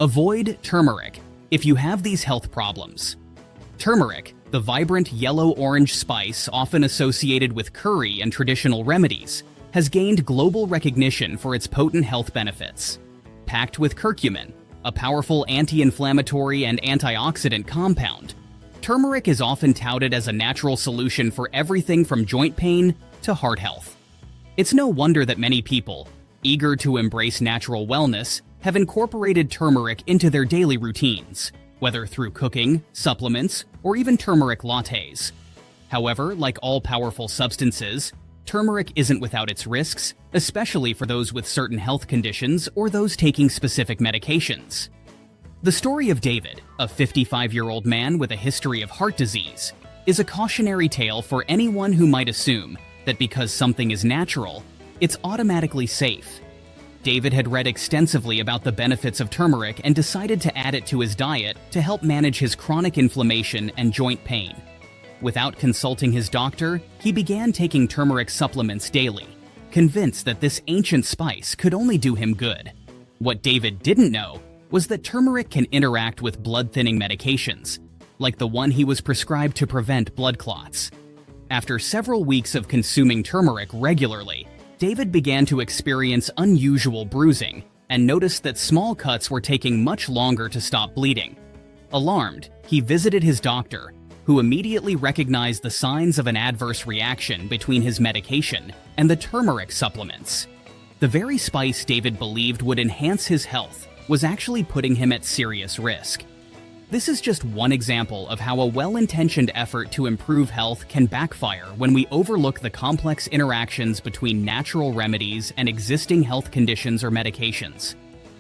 Avoid turmeric if you have these health problems. Turmeric, the vibrant yellow-orange spice often associated with curry and traditional remedies, has gained global recognition for its potent health benefits. Packed with curcumin, a powerful anti-inflammatory and antioxidant compound, turmeric is often touted as a natural solution for everything from joint pain to heart health. It's no wonder that many people, eager to embrace natural wellness, have incorporated turmeric into their daily routines, whether through cooking, supplements, or even turmeric lattes. However, like all powerful substances, turmeric isn't without its risks, especially for those with certain health conditions or those taking specific medications. The story of David, a 55-year-old man with a history of heart disease, is a cautionary tale for anyone who might assume that because something is natural, it's automatically safe. David had read extensively about the benefits of turmeric and decided to add it to his diet to help manage his chronic inflammation and joint pain. Without consulting his doctor, he began taking turmeric supplements daily, convinced that this ancient spice could only do him good. What David didn't know was that turmeric can interact with blood-thinning medications, like the one he was prescribed to prevent blood clots. After several weeks of consuming turmeric regularly, David began to experience unusual bruising and noticed that small cuts were taking much longer to stop bleeding. Alarmed, he visited his doctor, who immediately recognized the signs of an adverse reaction between his medication and the turmeric supplements. The very spice David believed would enhance his health was actually putting him at serious risk. This is just one example of how a well-intentioned effort to improve health can backfire when we overlook the complex interactions between natural remedies and existing health conditions or medications.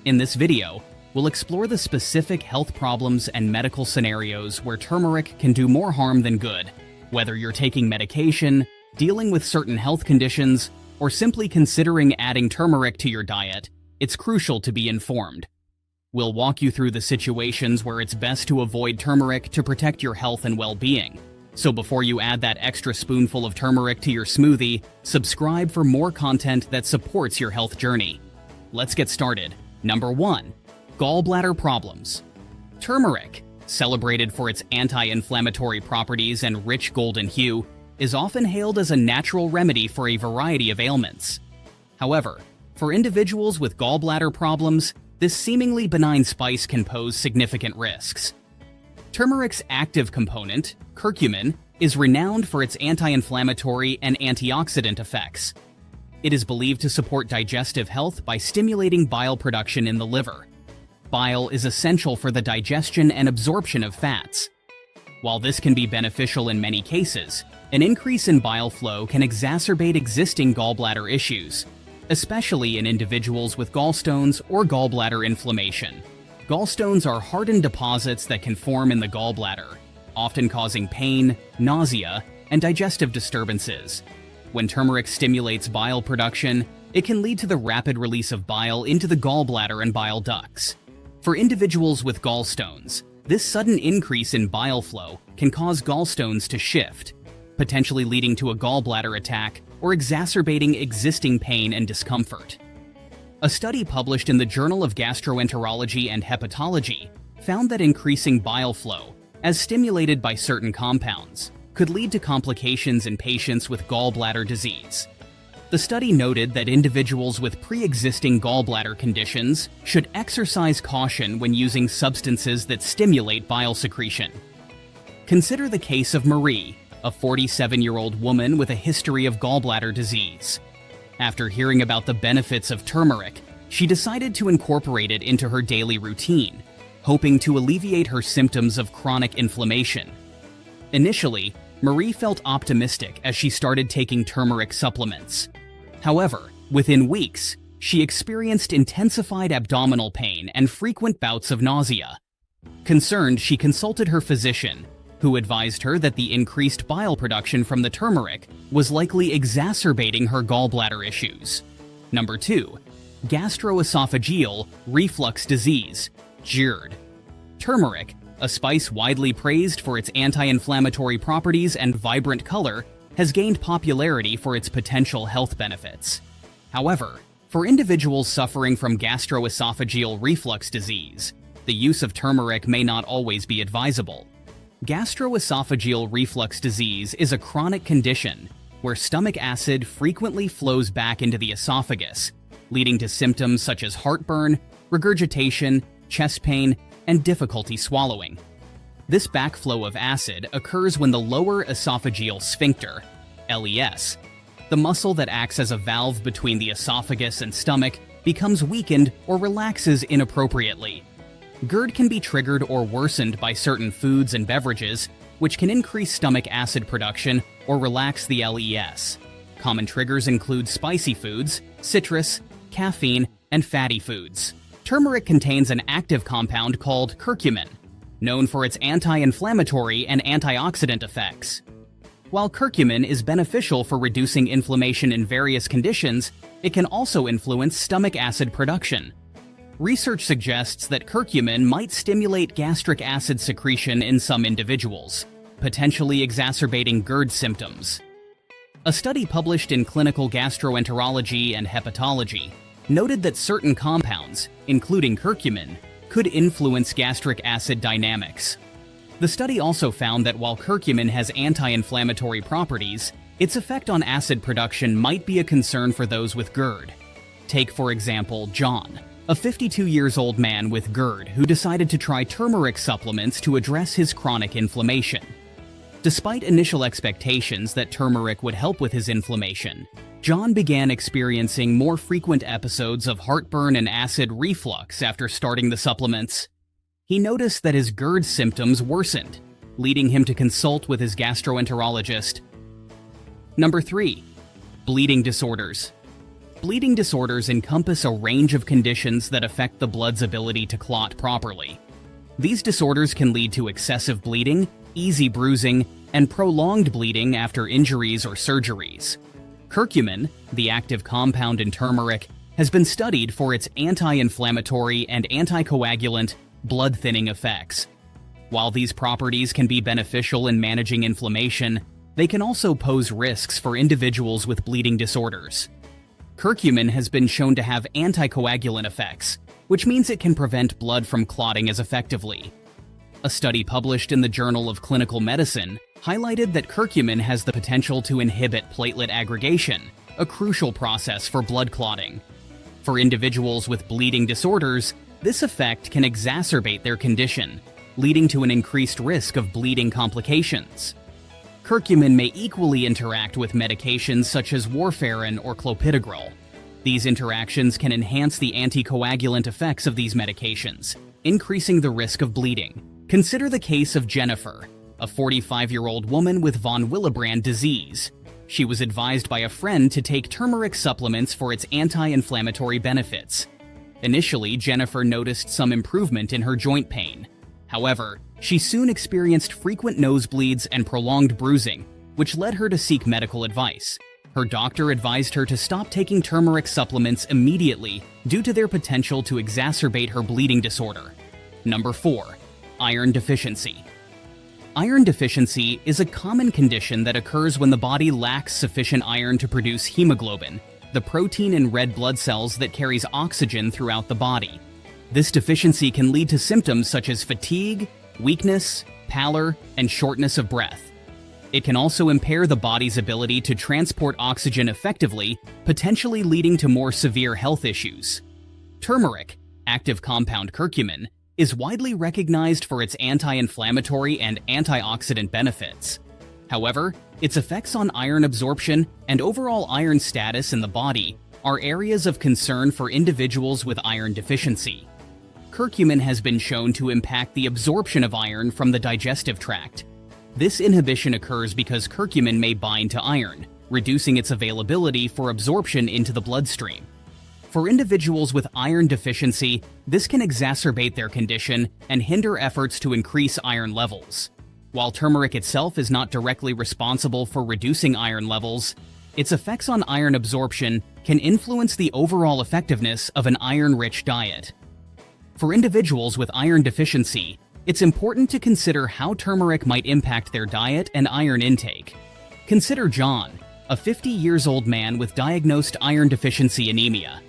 In this video, we'll explore the specific health problems and medical scenarios where turmeric can do more harm than good. Whether you're taking medication, dealing with certain health conditions, or simply considering adding turmeric to your diet, it's crucial to be informed. We'll walk you through the situations where it's best to avoid turmeric to protect your health and well-being. So before you add that extra spoonful of turmeric to your smoothie, subscribe for more content that supports your health journey. Let's get started. Number 1. Gallbladder problems. Turmeric, celebrated for its anti-inflammatory properties and rich golden hue, is often hailed as a natural remedy for a variety of ailments. However, for individuals with gallbladder problems, this seemingly benign spice can pose significant risks. Turmeric's active component, curcumin, is renowned for its anti-inflammatory and antioxidant effects. It is believed to support digestive health by stimulating bile production in the liver. Bile is essential for the digestion and absorption of fats. While this can be beneficial in many cases, an increase in bile flow can exacerbate existing gallbladder issues, especially in individuals with gallstones or gallbladder inflammation. Gallstones are hardened deposits that can form in the gallbladder, often causing pain, nausea, and digestive disturbances. When turmeric stimulates bile production, it can lead to the rapid release of bile into the gallbladder and bile ducts. For individuals with gallstones, this sudden increase in bile flow can cause gallstones to shift, potentially leading to a gallbladder attack or exacerbating existing pain and discomfort. A study published in the Journal of Gastroenterology and Hepatology found that increasing bile flow, as stimulated by certain compounds, could lead to complications in patients with gallbladder disease. The study noted that individuals with pre-existing gallbladder conditions should exercise caution when using substances that stimulate bile secretion. Consider the case of Marie, a 47-year-old woman with a history of gallbladder disease. After hearing about the benefits of turmeric, she decided to incorporate it into her daily routine, hoping to alleviate her symptoms of chronic inflammation. Initially, Marie felt optimistic as she started taking turmeric supplements. However, within weeks, she experienced intensified abdominal pain and frequent bouts of nausea. Concerned, she consulted her physician, who advised her that the increased bile production from the turmeric was likely exacerbating her gallbladder issues. Number 2. Gastroesophageal reflux disease, GERD. Turmeric, a spice widely praised for its anti-inflammatory properties and vibrant color, has gained popularity for its potential health benefits. However, for individuals suffering from gastroesophageal reflux disease, the use of turmeric may not always be advisable. Gastroesophageal reflux disease is a chronic condition where stomach acid frequently flows back into the esophagus, leading to symptoms such as heartburn, regurgitation, chest pain, and difficulty swallowing. This backflow of acid occurs when the lower esophageal sphincter, LES, the muscle that acts as a valve between the esophagus and stomach, becomes weakened or relaxes inappropriately. GERD can be triggered or worsened by certain foods and beverages, which can increase stomach acid production or relax the LES. Common triggers include spicy foods, citrus, caffeine, and fatty foods. Turmeric contains an active compound called curcumin, known for its anti-inflammatory and antioxidant effects. While curcumin is beneficial for reducing inflammation in various conditions, it can also influence stomach acid production. Research suggests that curcumin might stimulate gastric acid secretion in some individuals, potentially exacerbating GERD symptoms. A study published in Clinical Gastroenterology and Hepatology noted that certain compounds, including curcumin, could influence gastric acid dynamics. The study also found that while curcumin has anti-inflammatory properties, its effect on acid production might be a concern for those with GERD. Take, for example, John, a 52-year-old man with GERD who decided to try turmeric supplements to address his chronic inflammation. Despite initial expectations that turmeric would help with his inflammation, John began experiencing more frequent episodes of heartburn and acid reflux after starting the supplements. He noticed that his GERD symptoms worsened, leading him to consult with his gastroenterologist. Number 3. Bleeding disorders. Bleeding disorders encompass a range of conditions that affect the blood's ability to clot properly. These disorders can lead to excessive bleeding, easy bruising, and prolonged bleeding after injuries or surgeries. Curcumin, the active compound in turmeric, has been studied for its anti-inflammatory and anticoagulant blood-thinning effects. While these properties can be beneficial in managing inflammation, they can also pose risks for individuals with bleeding disorders. Curcumin has been shown to have anticoagulant effects, which means it can prevent blood from clotting as effectively. A study published in the Journal of Clinical Medicine highlighted that curcumin has the potential to inhibit platelet aggregation, a crucial process for blood clotting. For individuals with bleeding disorders, this effect can exacerbate their condition, leading to an increased risk of bleeding complications. Curcumin may equally interact with medications such as warfarin or clopidogrel. These interactions can enhance the anticoagulant effects of these medications, increasing the risk of bleeding. Consider the case of Jennifer, a 45-year-old woman with von Willebrand disease. She was advised by a friend to take turmeric supplements for its anti-inflammatory benefits. Initially, Jennifer noticed some improvement in her joint pain. However, she soon experienced frequent nosebleeds and prolonged bruising, which led her to seek medical advice. Her doctor advised her to stop taking turmeric supplements immediately due to their potential to exacerbate her bleeding disorder. Number 4. Iron deficiency. Iron deficiency is a common condition that occurs when the body lacks sufficient iron to produce hemoglobin, the protein in red blood cells that carries oxygen throughout the body. This deficiency can lead to symptoms such as fatigue, weakness, pallor, and shortness of breath. It can also impair the body's ability to transport oxygen effectively, potentially leading to more severe health issues. Turmeric, active compound curcumin, is widely recognized for its anti-inflammatory and antioxidant benefits. However, its effects on iron absorption and overall iron status in the body are areas of concern for individuals with iron deficiency. Curcumin has been shown to impact the absorption of iron from the digestive tract. This inhibition occurs because curcumin may bind to iron, reducing its availability for absorption into the bloodstream. For individuals with iron deficiency, this can exacerbate their condition and hinder efforts to increase iron levels. While turmeric itself is not directly responsible for reducing iron levels, its effects on iron absorption can influence the overall effectiveness of an iron-rich diet. For individuals with iron deficiency, it's important to consider how turmeric might impact their diet and iron intake. Consider John, a 50-year-old man with diagnosed iron deficiency anemia.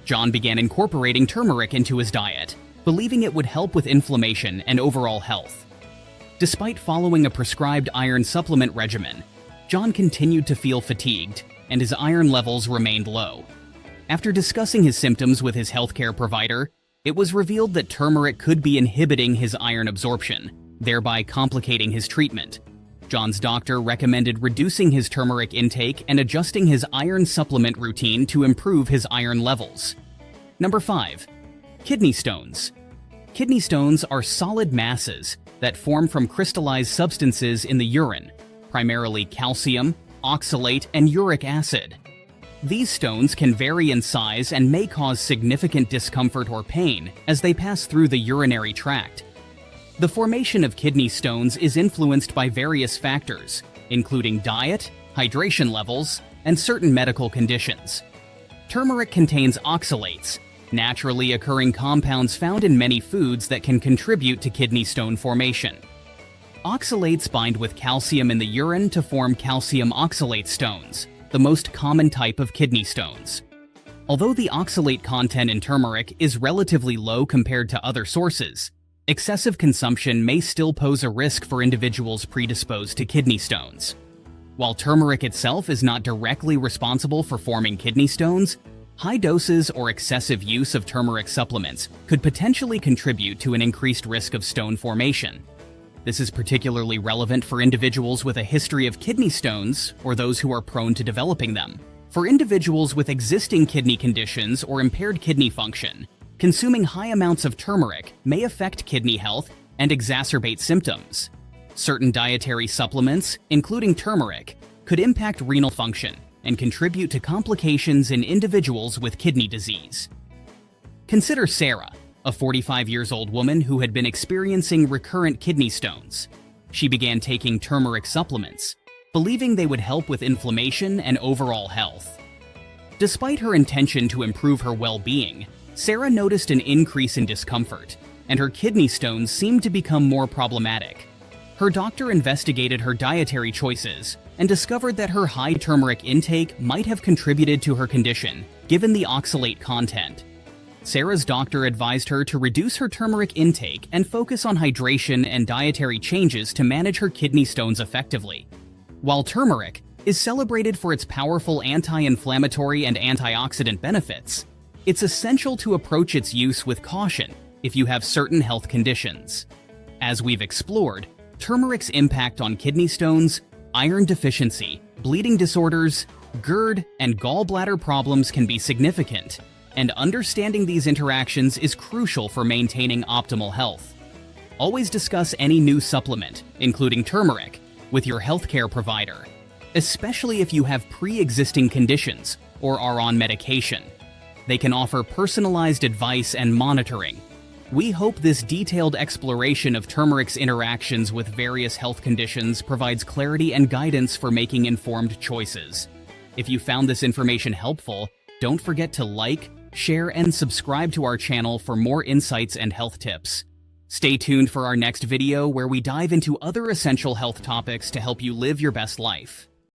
John began incorporating turmeric into his diet, believing it would help with inflammation and overall health. Despite following a prescribed iron supplement regimen, John continued to feel fatigued, and his iron levels remained low. After discussing his symptoms with his healthcare provider, it was revealed that turmeric could be inhibiting his iron absorption, thereby complicating his treatment. John's doctor recommended reducing his turmeric intake and adjusting his iron supplement routine to improve his iron levels. Number 5. Kidney stones. Kidney stones are solid masses that form from crystallized substances in the urine, primarily calcium, oxalate, and uric acid. These stones can vary in size and may cause significant discomfort or pain as they pass through the urinary tract. The formation of kidney stones is influenced by various factors, including diet, hydration levels, and certain medical conditions. Turmeric contains oxalates, naturally occurring compounds found in many foods that can contribute to kidney stone formation. Oxalates bind with calcium in the urine to form calcium oxalate stones, the most common type of kidney stones. Although the oxalate content in turmeric is relatively low compared to other sources, excessive consumption may still pose a risk for individuals predisposed to kidney stones. While turmeric itself is not directly responsible for forming kidney stones, high doses or excessive use of turmeric supplements could potentially contribute to an increased risk of stone formation. This is particularly relevant for individuals with a history of kidney stones or those who are prone to developing them. For individuals with existing kidney conditions or impaired kidney function, consuming high amounts of turmeric may affect kidney health and exacerbate symptoms. Certain dietary supplements, including turmeric, could impact renal function and contribute to complications in individuals with kidney disease. Consider Sarah, a 45-year-old woman who had been experiencing recurrent kidney stones. She began taking turmeric supplements, believing they would help with inflammation and overall health. Despite her intention to improve her well-being, Sarah noticed an increase in discomfort, and her kidney stones seemed to become more problematic. Her doctor investigated her dietary choices and discovered that her high turmeric intake might have contributed to her condition, given the oxalate content. Sarah's doctor advised her to reduce her turmeric intake and focus on hydration and dietary changes to manage her kidney stones effectively. While turmeric is celebrated for its powerful anti-inflammatory and antioxidant benefits, it's essential to approach its use with caution if you have certain health conditions. As we've explored, turmeric's impact on kidney stones, iron deficiency, bleeding disorders, GERD, and gallbladder problems can be significant, and understanding these interactions is crucial for maintaining optimal health. Always discuss any new supplement, including turmeric, with your healthcare provider, especially if you have pre-existing conditions or are on medication. They can offer personalized advice and monitoring. We hope this detailed exploration of turmeric's interactions with various health conditions provides clarity and guidance for making informed choices. If you found this information helpful, don't forget to like, share, and subscribe to our channel for more insights and health tips. Stay tuned for our next video where we dive into other essential health topics to help you live your best life.